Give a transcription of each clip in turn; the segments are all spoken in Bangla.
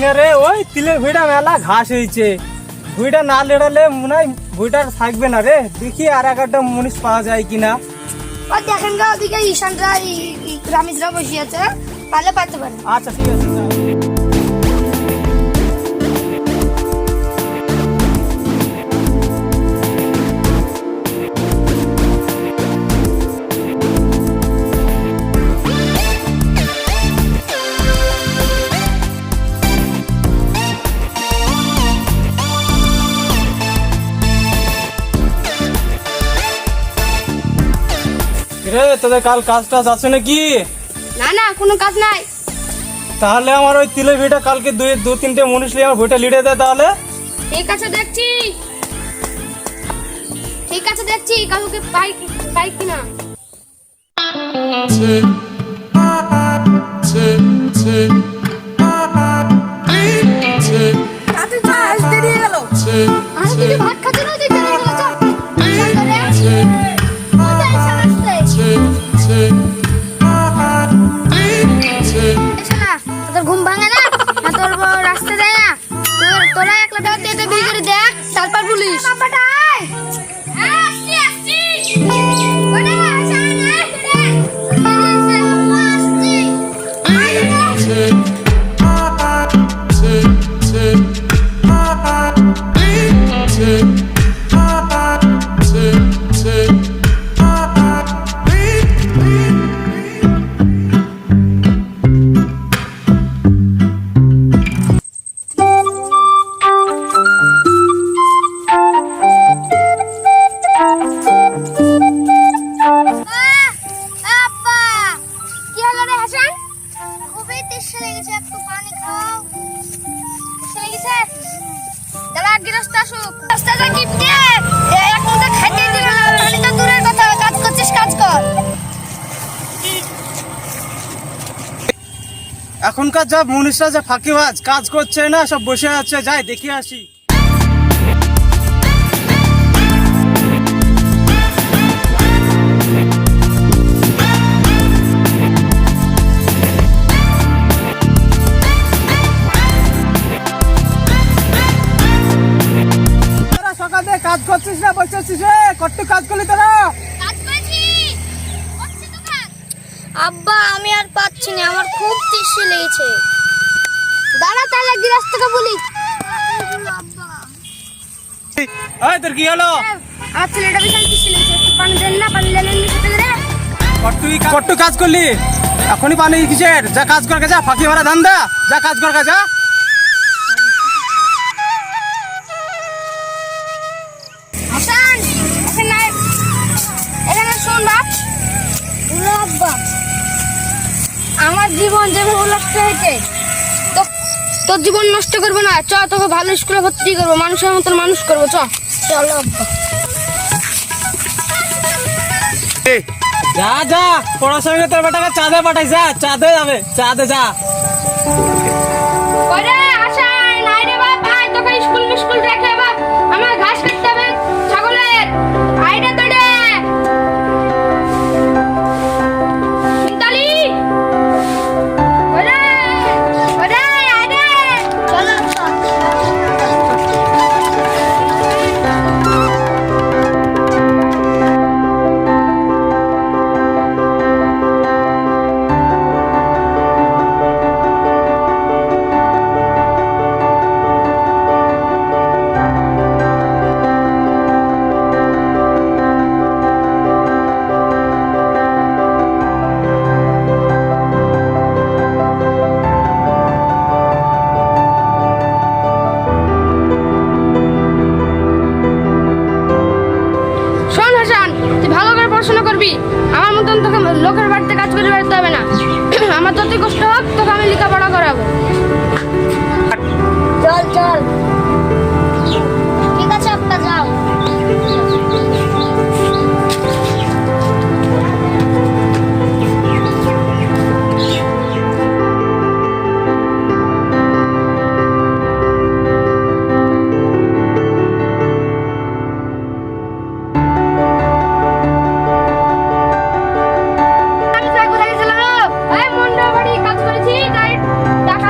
না রে, ওই তিলের ভুঁইটা মেলা ঘাস হয়েছে, ভুঁইটা না লেড়ালে মনে হয় ভুঁইটা থাকবে না রে। দেখি আর একটা মুনিশ পাওয়া যায় কিনা। আর দেখেন গা ওদিকে ঈশানরা রামিজরা বসে আছে, পারলে পারতে পারে। আচ্ছা ঠিক আছে। রে তোদের কাল কাজ টাজ আছে নাকি? না না, কোনো কাজ নাই। তাহলে আমার ওই তিলের ভুঁইটা কালকে দু তিনটে মুনিশ নিয়ে আমার ভুঁইটা লিড়ে দেয় তাহলে। ঠিক আছে দেখছি, ঠিক আছে দেখছি কালকে পাই কিনা। ভাত খাচ্ছি না, তুই দেরি হয়ে তোর ঘুম ভাঙে না, তোর রাস্তা যায় না, তোরা একলা ডাক দিয়ে বিয়ে করে দেখ, তারপর পুলিশ এখনকার যা মুনিশরা যা ফাঁকিবাজ, কাজ করছে না, সব বসে আছে। যাই দেখে আসি। তোরা সকাল থেকে কাজ করছিস না বসে আছিস রে? কত কাজ করলি তোরা? আব্বা আমি আর পাচ্ছি না, আমার খুব তৃষ্ণা লেগেছে। দাঁড়া তাহলে গৃহস্থকে বলি। এই তোর কি হলো? আমার ছেলেটা বিশাল তৃষ্ণা লেগেছে, একটু পানি দেন না, পানি দেন সাথে করে। কত কাজ করলি? এখনই পানি কিসের? যা কাজ কর যা, ফাঁকি মারা ধান্দা, যা কাজ কর যা। হাসান এখানে শোন বাপ, আব্বা আমার জীবন যেভাবে নষ্ট হয়েছে, তোর জীবন নষ্ট করবো না, চ তোকে ভালো স্কুলে ভর্তি করবো, মানুষের মতন মানুষ করবো, চ চলো আব্বা। যা যা, পড়াশোনা তোর বেটাকে চাঁদে পাঠাই, যা চাঁদে যাবে, চাঁদে যা। স্কুল রেখে বাপ আমার ঘাস কাটতে হবে ছাগলের, আইডা তোড়ে মিতালি ওরে ওরে আইডা চলো আমার মতন তোকে লোকের বাড়িতে কাজ করে বেড়াতে হবে না। আমার যতই কষ্ট হোক তোকে আমি লেখাপড়া করাবো। চল চল ঠিক আছে আপনা যাও। টাকা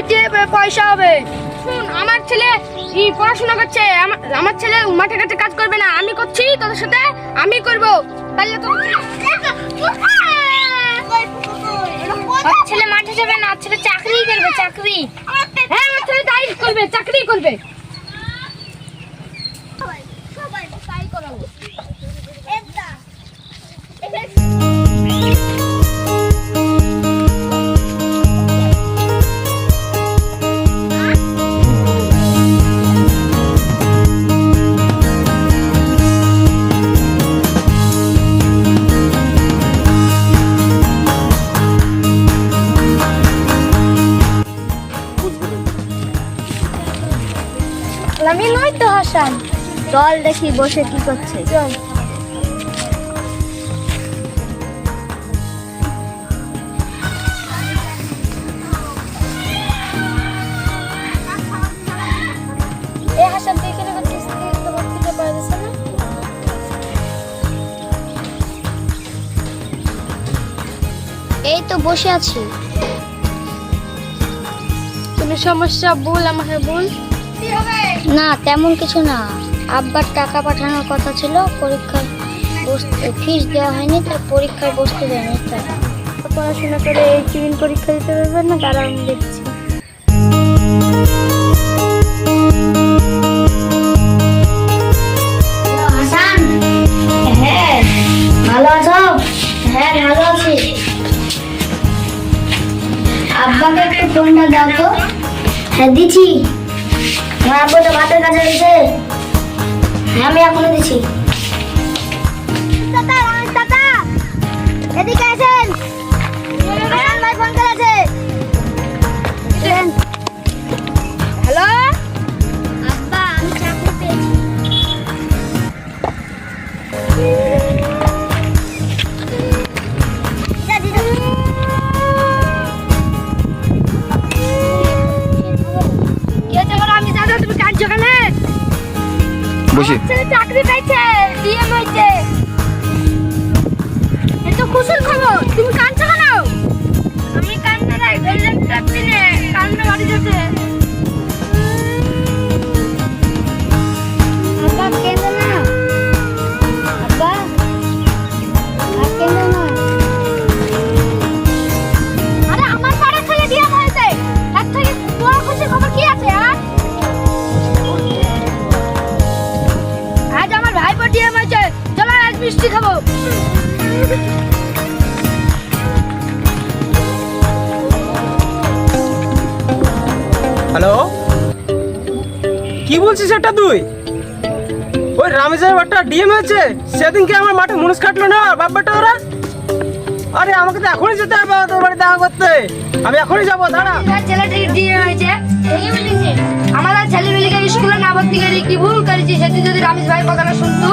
দিয়ে পয়সা হবে। শুন, আমার ছেলে পড়াশোনা করছে, আমার ছেলে মাঠে ঘাটে কাজ করবে না, আমি করছি তোদের সাথে, আমি করব। তাহলে তো ছেলে মাঠে যাবে না, ছেলে চাকরি করবে, চাকরি। হ্যাঁ, আমার ছেলে তাই করবে, চাকরি করবে। সবাই তাই করাবো। আমি নয় তো হাসান। চল দেখি বসে কি করছে। চল। এই হাসান, তুই কেন করছিস? তোমার থেকে পাওয়া যাচ্ছে না? এই তো বসে আছি। কোনো সমস্যা? বল, আমাকে বল। না, তেমন কিছু না। আব্বার টাকা পাঠানোর কথা ছিল, পরীক্ষায় বসতে ফিস দেওয়া হয়নি, তাই পরীক্ষায় বসতে দেয়নি। তাই পড়াশোনা করে এই সিভিল পরীক্ষা দিতে পারবেন না, তারা আমি দেখছি। হাসান, হ্যাঁ ভালো আছো? হ্যাঁ ভালো আছি। আব্বাকে একটু ফোনটা দাও তো। হ্যাঁ দিচ্ছি। আমার আব্বু তো ভাতের কাছে গেছে। হ্যাঁ আমি এখনো দিচ্ছি। এদিকে আসেন, হাসান ভাই ফোন করেছে। হ্যালো আব্বা, আমি চাকরি পেয়েছি। বসে চাকরি পেয়েছে, ডিএম হয়েছে। এত খুশির খবর, তুমি কাঁদছো কেন? আমি কান্না নাই, বললাম চাকরি নে, কান্না বাড়ি যেতে। আব্বা কেঁদো না, আব্বা আর কেঁদো না। আরে আমার পাড়ার ছেলে ডিএম হয়েছে, তার থেকে বড় খুশির খবর কি আছে? আর আজ আমার ভাইপো ডিএম হয়েছে, চলো আজ মিষ্টি খাবো। হ্যালো, কি বলছিস এটা তুই? ওই রামেশের বাচ্চা ডিএম হয়েছে, সেদিনকে আমার মাঠে মুনিশ কাটলো না বাপ্পাটা ওরা। আরে আমাকে তো এখনই যেতে হবে তোর বাড়ি দেখা করতে, আমি এখনই যাবো, দাঁড়া। ছেলেটি ডিএম হয়েছে, আমার ছেলে মেয়েকে স্কুলে না ভর্তি করে কি ভুল করেছি? সেদিন যদি রামেশ ভাই কথাটা শুনতো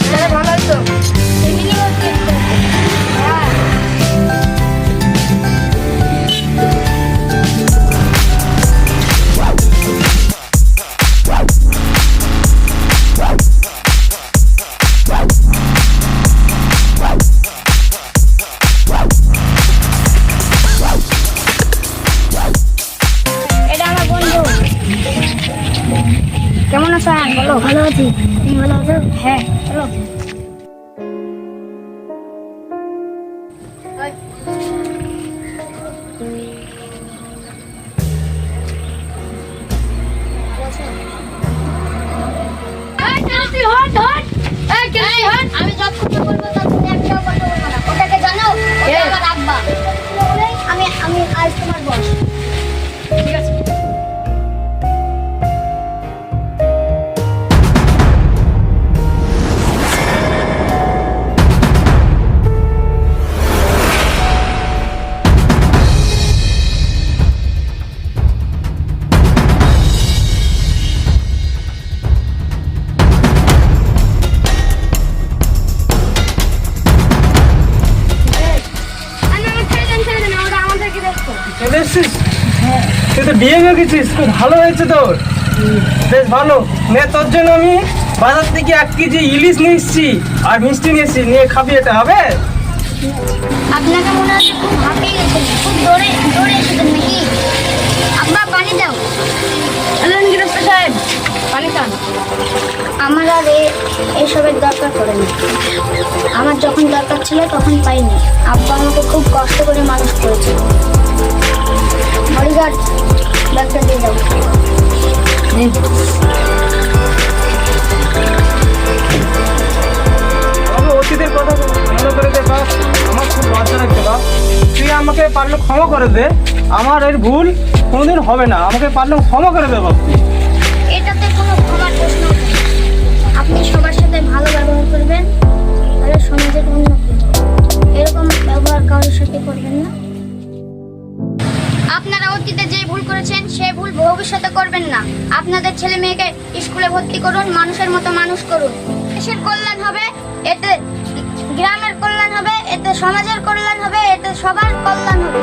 তাহলে ভালো হতো। কেমন আছো? বলো। ভালো আছি, তুমি ভালো আছো? হ্যাঁ চলো। আমি সব কথা বলবো, তুমি একটাও কথা বলবো না। ওটাকে জানো, ওটা আমার আব্বা। আমি আজ তোমার বস। ঠিক আছে। তুই তো ডিএম হয়ে গেছিস, খুব ভালো হয়েছে তোর, বেশ ভালো। নে তোর জন্য আমি বাজার থেকে 1 কেজি ইলিশ নিয়ে এসেছি আর মিষ্টি নিয়ে এসেছি, নিয়ে খাবি, এটা হবে? আপনাকে মনে হচ্ছে খুব হাঁপিয়ে গেছেন, খুব দৌড়ে এসেছেন নাকি? দাও। গৃহস্থ সাহেব, পানি খান। আমার আর এসবের দরকার পড়ে না। আমার যখন দরকার ছিল তখন পাইনি। আব্বা আমাকে খুব কষ্ট করে মানুষ করেছে। বডিগার্ড, ব্যাগটা দিয়ে দাও। আমাকে অতীতের কথা মনে করে দে বাপ, আমার খুব লজ্জা লাগছে বাপ। তুই আমাকে পারলে ক্ষমা করে দে, আমার এর ভুল কোনোদিন হবে না। আমাকে পারলে ক্ষমা করে দে বাপ তুই। এটাতে কোনো ক্ষমার প্রশ্ন নেই। আপনি সবার সাথে ভালো ব্যবহার করবেন, তাহলে সমাজের উন্নতি হবে। এরকম ব্যবহার কারোর সাথে করবেন না। আপনারা অতীতে যে ভুল করেছেন সেই ভুল ভবিষ্যতে করবেন না। আপনাদের ছেলে মেয়েকে স্কুলে ভর্তি করুন, মানুষের মতো মানুষ করুন। দেশের কল্যাণ হবে, এতে গ্রামের কল্যাণ হবে, এতে সমাজের কল্যাণ হবে, এতে সবার কল্যাণ হবে।